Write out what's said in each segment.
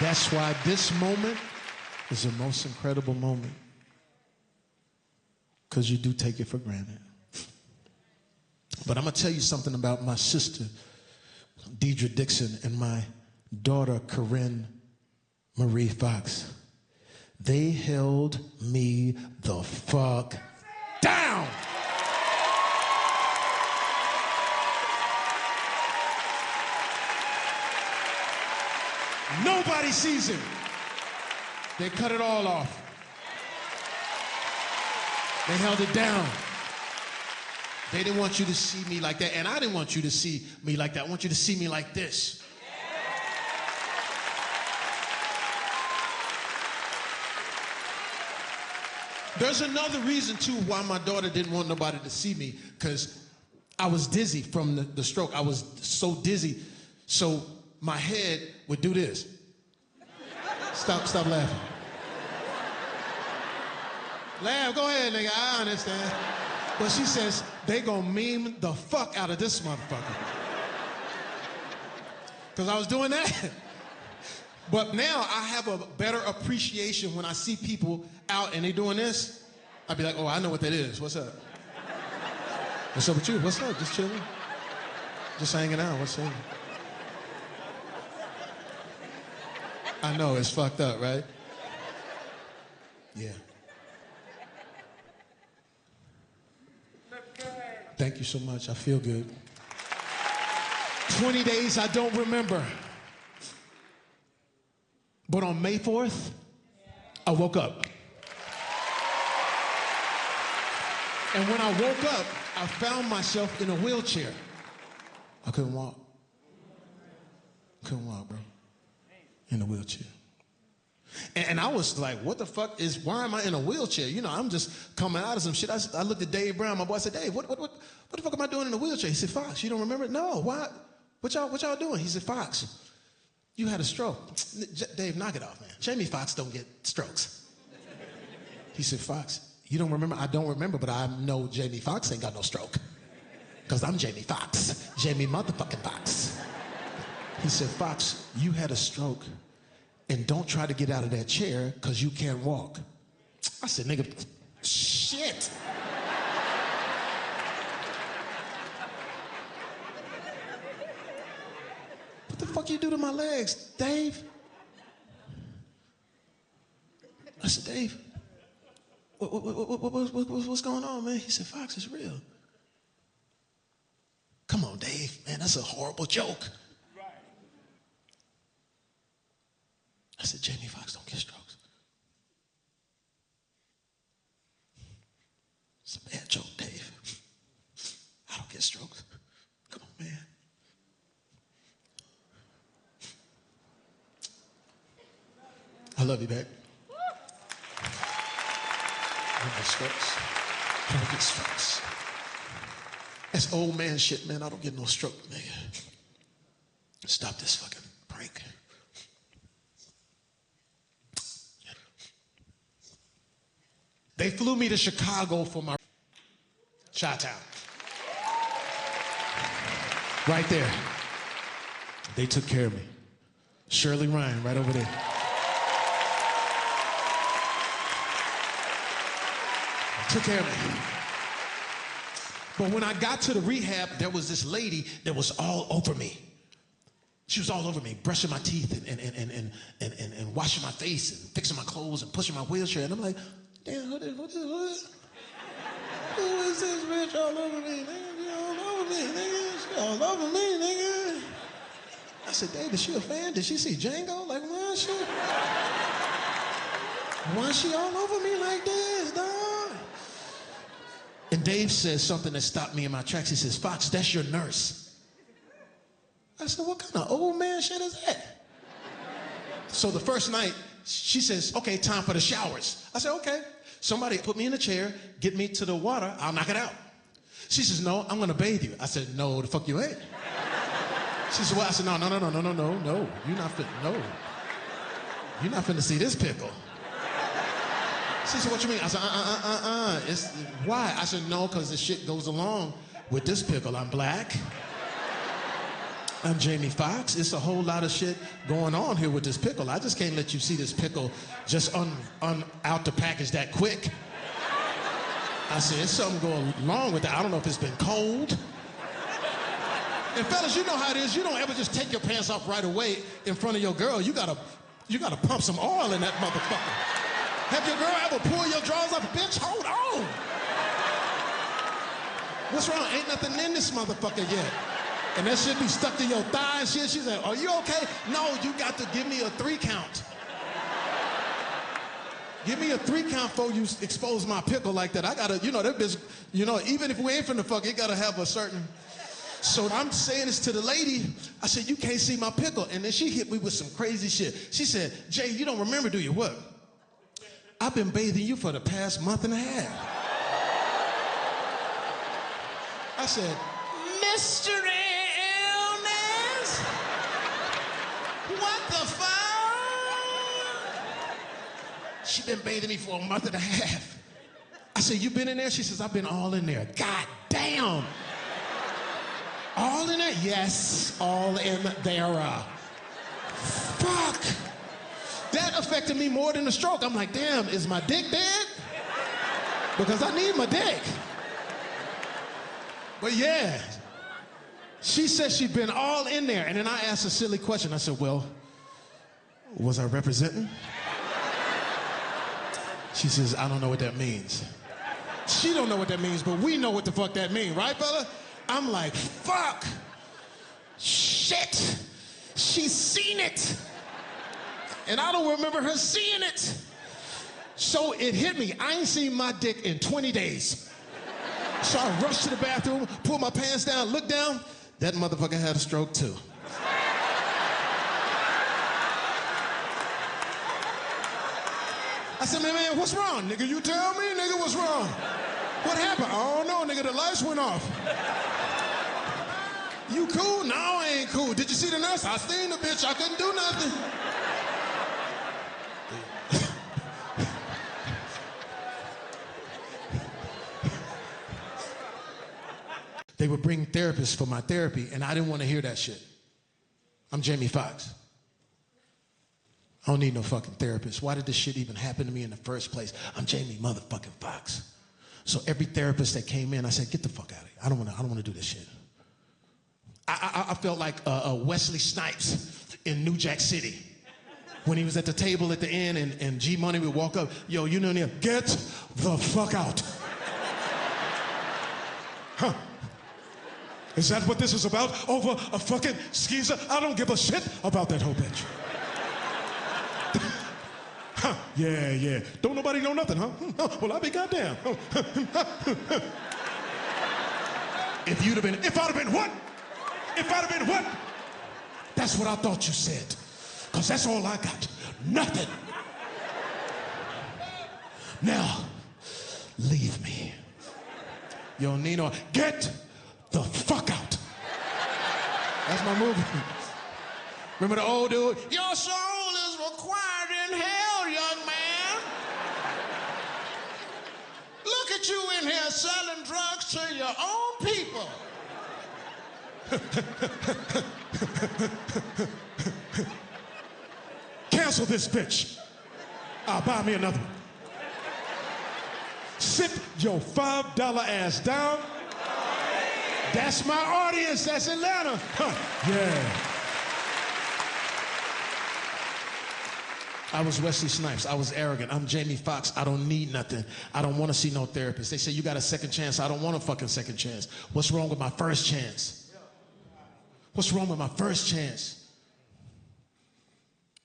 That's why this moment is the most incredible moment. Because you do take it for granted. But I'm going to tell you something about my sister, Deidre Dixon, and my daughter, Corinne Marie Fox. They held me the fuck down. Nobody sees him. They cut it all off. They held it down. They didn't want you to see me like that, and I didn't want you to see me like that. I want you to see me like this. There's another reason, too, why my daughter didn't want nobody to see me, because I was dizzy from the stroke. I was so dizzy, so my head would do this. Stop laughing. Laugh, go ahead, nigga, I understand. But she says, they gonna meme the fuck out of this motherfucker. Because I was doing that. But now I have a better appreciation when I see people out and they doing this. I'd be like, oh, I know what that is. What's up? What's up with you? What's up? Just chilling? Just hanging out. What's up? I know, it's fucked up, right? Yeah. Thank you so much. I feel good. 20 days I don't remember. But on May 4th, I woke up. And when I woke up, I found myself in a wheelchair. I couldn't walk. Couldn't walk, bro. In a wheelchair. And I was like, what the fuck why am I in a wheelchair? You know, I'm just coming out of some shit. I looked at Dave Brown, my boy. I said, Dave, what the fuck am I doing in a wheelchair? He said, Fox, you don't remember it? No, why? What y'all doing? He said, Fox, you had a stroke. Dave, knock it off, man. Jamie Foxx don't get strokes. He said, Fox, you don't remember? I don't remember, but I know Jamie Foxx ain't got no stroke. Because I'm Jamie Foxx. Jamie motherfucking Foxx. He said, Fox, you had a stroke, and don't try to get out of that chair because you can't walk. I said, nigga, shit. What the fuck you do to my legs, Dave? I said, Dave, what's going on, man? He said, Fox, it's real. Come on, Dave, man, that's a horrible joke. I said, Jamie Foxx don't get strokes. It's a bad joke, Dave. I don't get strokes. Come on, man. I love you, babe. I don't get strokes. I don't get strokes. That's old man shit, man. I don't get no stroke, nigga. Stop this fucking prank. They flew me to Chicago for my Chi-Town. Right there. They took care of me. Shirley Ryan, right over there. Took care of me. But when I got to the rehab, there was this lady that was all over me. She was all over me, brushing my teeth and washing my face and fixing my clothes and pushing my wheelchair. And I'm like, damn, who is this bitch all over me, nigga? She all over me, nigga. She all over me, nigga. I said, Dave, is she a fan? Did she see Django? Like, why is she all over me like this, dog? And Dave says something that stopped me in my tracks. He says, Fox, that's your nurse. I said, what kind of old man shit is that? So the first night, she says, okay, time for the showers. I said, okay. Somebody put me in a chair, get me to the water, I'll knock it out. She says, no, I'm gonna bathe you. I said, no, the fuck you ain't. She said, well, I said, no. You're not fit, no. You're not finna see this pickle. She said, what you mean? I said, It's, why? I said, no, because the shit goes along with this pickle. I'm black. I'm Jamie Foxx. It's a whole lot of shit going on here with this pickle. I just can't let you see this pickle just out the package that quick. I said, there's something going wrong with that. I don't know if it's been cold. And fellas, you know how it is. You don't ever just take your pants off right away in front of your girl. You gotta pump some oil in that motherfucker. Have your girl ever pull your drawers up? Bitch, hold on. What's wrong? Ain't nothing in this motherfucker yet. And that shit be stuck to your thigh and shit. She's like, are you okay? No, you got to give me a 3 count. Give me a 3 count before you expose my pickle like that. I gotta, that bitch, even if we ain't finna fuck, it gotta have a certain. So I'm saying this to the lady. I said, you can't see my pickle. And then she hit me with some crazy shit. She said, Jay, you don't remember, do you? What? I've been bathing you for the past month and a half. I said, Mr. Illness? What the fuck? She been bathing me for a month and a half. I said, you been in there? She says, I've been all in there. God damn. All in there? Yes, all in there. Fuck. That affected me more than the stroke. I'm like, damn, is my dick dead? Because I need my dick. But yeah, she said she'd been all in there. And then I asked a silly question. I said, well, was I representing? She says, I don't know what that means. She don't know what that means, but we know what the fuck that means, right, fella? I'm like, fuck. Shit. She's seen it. And I don't remember her seeing it. So it hit me. I ain't seen my dick in 20 days. So I rushed to the bathroom, pulled my pants down, looked down. That motherfucker had a stroke too. I said, man, what's wrong? Nigga, you tell me, nigga, what's wrong? What happened? I don't know, nigga, the lights went off. You cool? No, I ain't cool. Did you see the nurse? I seen the bitch, I couldn't do nothing. They would bring therapists for my therapy, and I didn't want to hear that shit. I'm Jamie Foxx. I don't need no fucking therapist. Why did this shit even happen to me in the first place? I'm Jamie motherfucking Foxx. So every therapist that came in, I said, get the fuck out of here. I don't want to do this shit. I felt like Wesley Snipes in New Jack City. When he was at the table at the end and G Money would walk up, yo, you know, get the fuck out. Huh? Is that what this is about? Over a fucking skeezer? I don't give a shit about that whole bitch. Huh? Yeah. Don't nobody know nothing, huh? Well, I be goddamn. If I'd have been what? If I'd have been what? That's what I thought you said. Because that's all I got. Nothing. Now, leave me. Yo, Nino, get the fuck out. That's my movie. Remember the old dude? Your soul is required in hell, young man. Look at you in here selling drugs to your own people. Cancel this bitch. I'll buy me another one. Sit your $5 ass down. That's my audience. That's Atlanta. Huh. Yeah. I was Wesley Snipes. I was arrogant. I'm Jamie Foxx. I don't need nothing. I don't want to see no therapist. They say you got a second chance. I don't want a fucking second chance. What's wrong with my first chance? What's wrong with my first chance?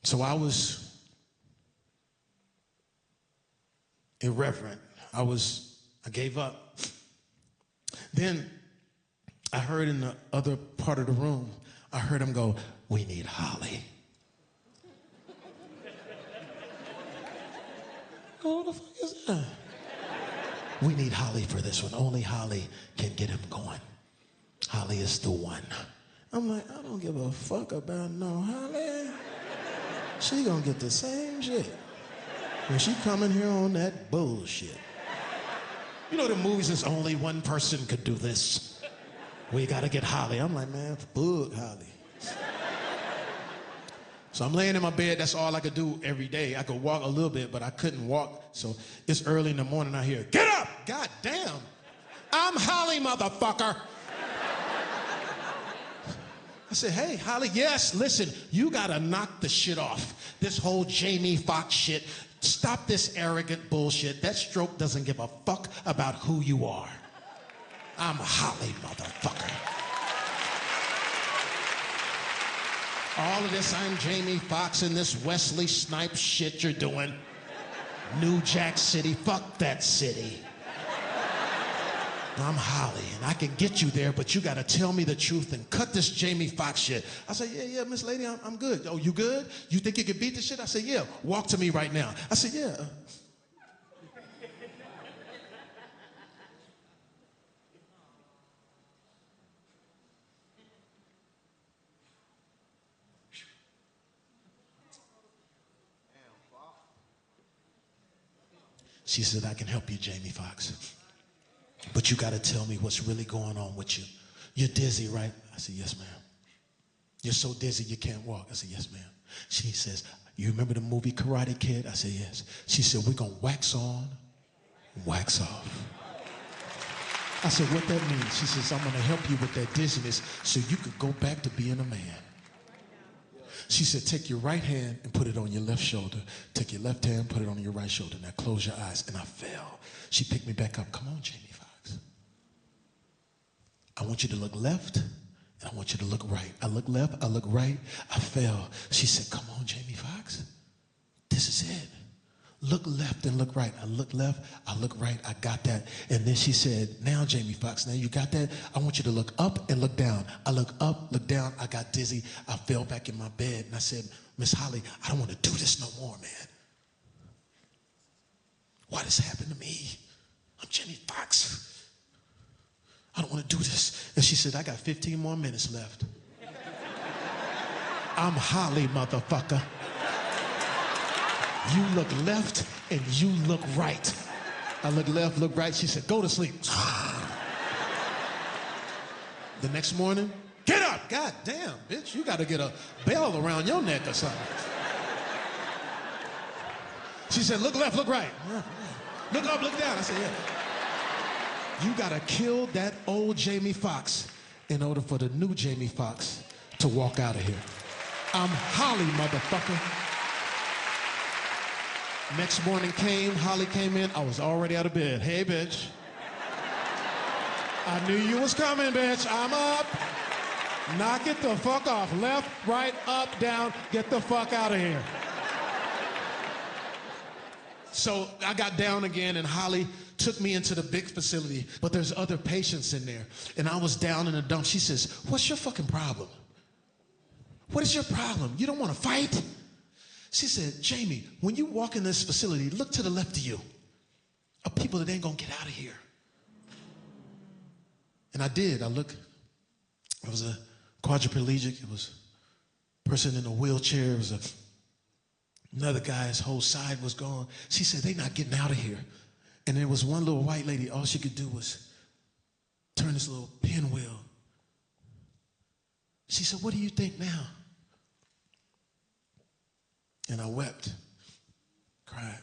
So I was irreverent. I gave up. Then I heard in the other part of the room, I heard him go, we need Holly. Who the fuck is that? We need Holly for this one. Only Holly can get him going. Holly is the one. I'm like, I don't give a fuck about no Holly. She gonna get the same shit when she coming here on that bullshit. You know the movies is only one person could do this. We gotta get Holly. I'm like, man, fuck Holly. So I'm laying in my bed. That's all I could do every day. I could walk a little bit, but I couldn't walk. So it's early in the morning. I hear, get up! God damn. I'm Holly, motherfucker. I said, hey, Holly, yes, listen, you gotta knock the shit off. This whole Jamie Foxx shit. Stop this arrogant bullshit. That stroke doesn't give a fuck about who you are. I'm Holly, motherfucker. All of this, I'm Jamie Foxx and this Wesley Snipes shit you're doing. New Jack City, fuck that city. I'm Holly, and I can get you there, but you gotta tell me the truth and cut this Jamie Foxx shit. I said, yeah, Miss Lady, I'm good. Oh, you good? You think you can beat this shit? I said, yeah, walk to me right now. I said, yeah. She said, I can help you, Jamie Foxx. But you got to tell me what's really going on with you. You're dizzy, right? I said, yes, ma'am. You're so dizzy you can't walk. I said, yes, ma'am. She says, you remember the movie Karate Kid? I said, yes. She said, we're going to wax on, wax off. I said, what that means? She says, I'm going to help you with that dizziness so you could go back to being a man. She said, take your right hand and put it on your left shoulder. Take your left hand, put it on your right shoulder. Now close your eyes. And I fell. She picked me back up. Come on, Jamie Foxx. I want you to look left, and I want you to look right. I look left, I look right, I fell. She said, come on, Jamie Foxx. This is it. Look left and look right. I look left, I look right, I got that. And then she said, now, Jamie Foxx, now you got that? I want you to look up and look down. I look up, look down, I got dizzy. I fell back in my bed, and I said, Miss Holly, I don't want to do this no more, man. Why this happened to me? I'm Jamie Foxx. I don't want to do this. And she said, I got 15 more minutes left. I'm Holly, motherfucker. You look left and you look right. I look left, look right. She said, go to sleep. The next morning, get up. God damn, bitch, you got to get a bell around your neck or something. She said, look left, look right. Look up, look down. I said, yeah. You got to kill that old Jamie Foxx in order for the new Jamie Foxx to walk out of here. I'm Holly, motherfucker. Next morning came, Holly came in, I was already out of bed. Hey, bitch. I knew you was coming, bitch. I'm up. Knock it the fuck off. Left, right, up, down. Get the fuck out of here. So I got down again, and Holly took me into the big facility, but there's other patients in there. And I was down in the dump. She says, what's your fucking problem? What is your problem? You don't want to fight? She said, Jamie, when you walk in this facility, look to the left of you. Of people that ain't gonna get out of here. And I did. I looked. I was a quadriplegic. It was a person in a wheelchair. It was another guy, his whole side was gone. She said, they not getting out of here. And there was one little white lady, all she could do was turn this little pinwheel. She said, what do you think now? And I wept, cried.